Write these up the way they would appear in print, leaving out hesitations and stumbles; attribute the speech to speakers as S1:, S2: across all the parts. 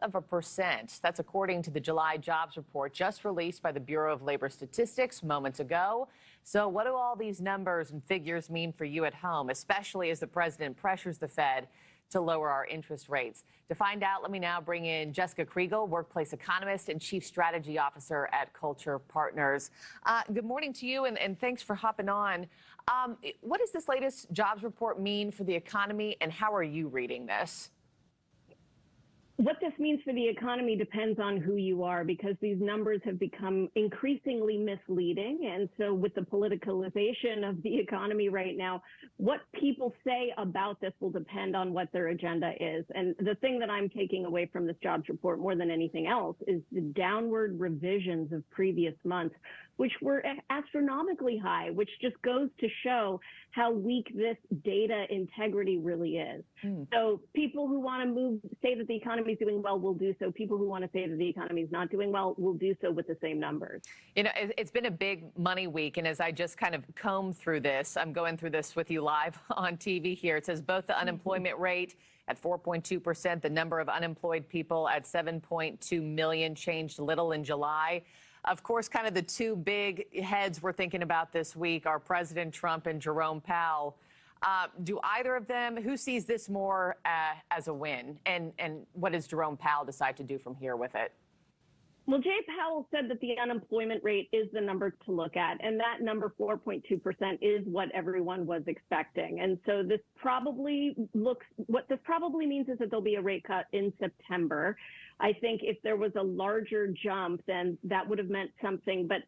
S1: 0.1%. That's according to the July jobs report just released by the Bureau of Labor Statistics moments ago. So what do all these numbers and figures mean for you at home, especially as the president pressures the Fed to lower our interest rates? To find out, let me now bring in Jessica Kriegel, workplace economist and chief strategy officer at Culture Partners. Good morning to you, and thanks for hopping on. What does this latest jobs report mean for the economy, and how are you reading this?
S2: What this means for the economy depends on who you are, because these numbers have become increasingly misleading. And so with the politicalization of the economy right now, what people say about this will depend on what their agenda is. And the thing that I'm taking away from this jobs report more than anything else is the downward revisions of previous months, which were astronomically high, which just goes to show how weak this data integrity really is. So people who want to say that the economy is doing well will do so. People who want to say that the economy is not doing well will do so with the same numbers. You know,
S1: it's been a big money week, and as I just kind of comb through this, I'm going through this with you live on TV here. It says both the unemployment rate at 4.2%, the number of unemployed people at 7.2 million changed little in July. Of course, kind of the two big heads we're thinking about this week are President Trump and Jerome Powell. Do either of them, who sees this more as a win? And what does Jerome Powell decide to do from here with it?
S2: Well, Jay Powell said that the unemployment rate is the number to look at, and that number 4.2% is what everyone was expecting. And so this probably what this probably means is that there'll be a rate cut in September. I think if there was a larger jump, then that would have meant something. But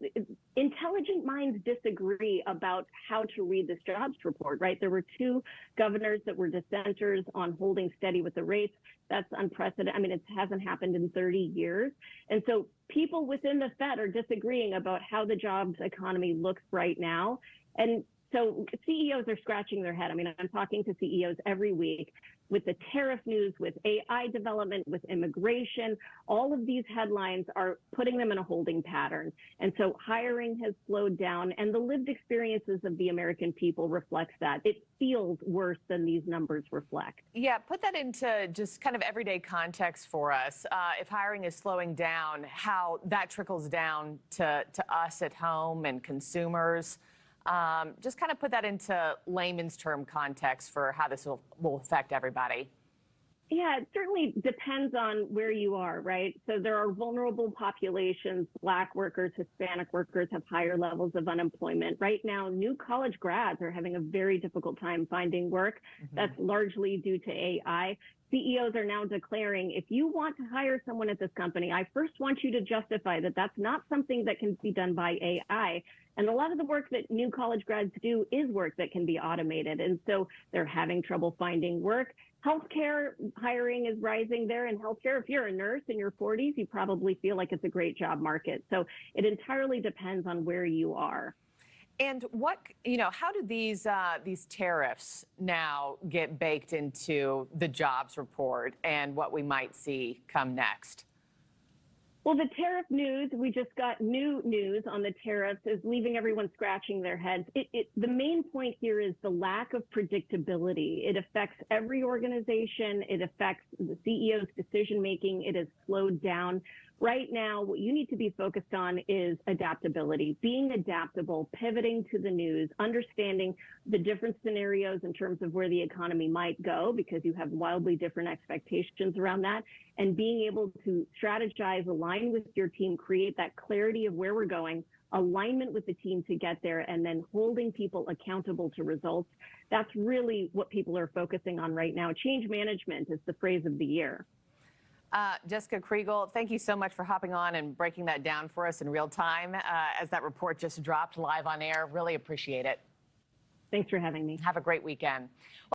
S2: intelligent minds disagree about how to read this jobs report, right? There were two governors that were dissenters on holding steady with the rates. That's unprecedented. I mean, it hasn't happened in 30 years. And so people within the Fed are disagreeing about how the jobs economy looks right now. And so CEOs are scratching their head. I mean, I'm talking to CEOs every week with the tariff news, with AI development, with immigration. All of these headlines are putting them in a holding pattern. And so hiring has slowed down, and the lived experiences of the American people reflects that. It feels worse than these numbers reflect.
S1: Yeah, put that into just kind of everyday context for us. If hiring is slowing down, how that trickles down to us at home and consumers. Just kind of put that into layman's term context for how this will affect everybody.
S2: Yeah, it certainly depends on where you are, right? So there are vulnerable populations. Black workers, Hispanic workers have higher levels of unemployment. Right now, new college grads are having a very difficult time finding work. That's largely due to AI. CEOs are now declaring, if you want to hire someone at this company, I first want you to justify that that's not something that can be done by AI. And a lot of the work that new college grads do is work that can be automated. And so they're having trouble finding work. Healthcare hiring is rising there. In healthcare, if you're a nurse in your 40s, you probably feel like it's a great job market. So it entirely depends on where you are.
S1: And how do these tariffs now get baked into the jobs report and what we might see come next?
S2: Well, the tariff news, we just got new news on the tariffs, is leaving everyone scratching their heads. The main point here is the lack of predictability. It affects every organization. It affects the CEO's decision-making. It has slowed down. Right now, what you need to be focused on is adaptability, being adaptable, pivoting to the news, understanding the different scenarios in terms of where the economy might go, because you have wildly different expectations around that, and being able to strategize, align with your team, create that clarity of where we're going, alignment with the team to get there, and then holding people accountable to results. That's really what people are focusing on right now. Change management is the phrase of the year.
S1: Jessica Kriegel, thank you so much for hopping on and breaking that down for us in real time as that report just dropped live on air. Really appreciate it.
S2: Thanks for having me.
S1: Have a great weekend.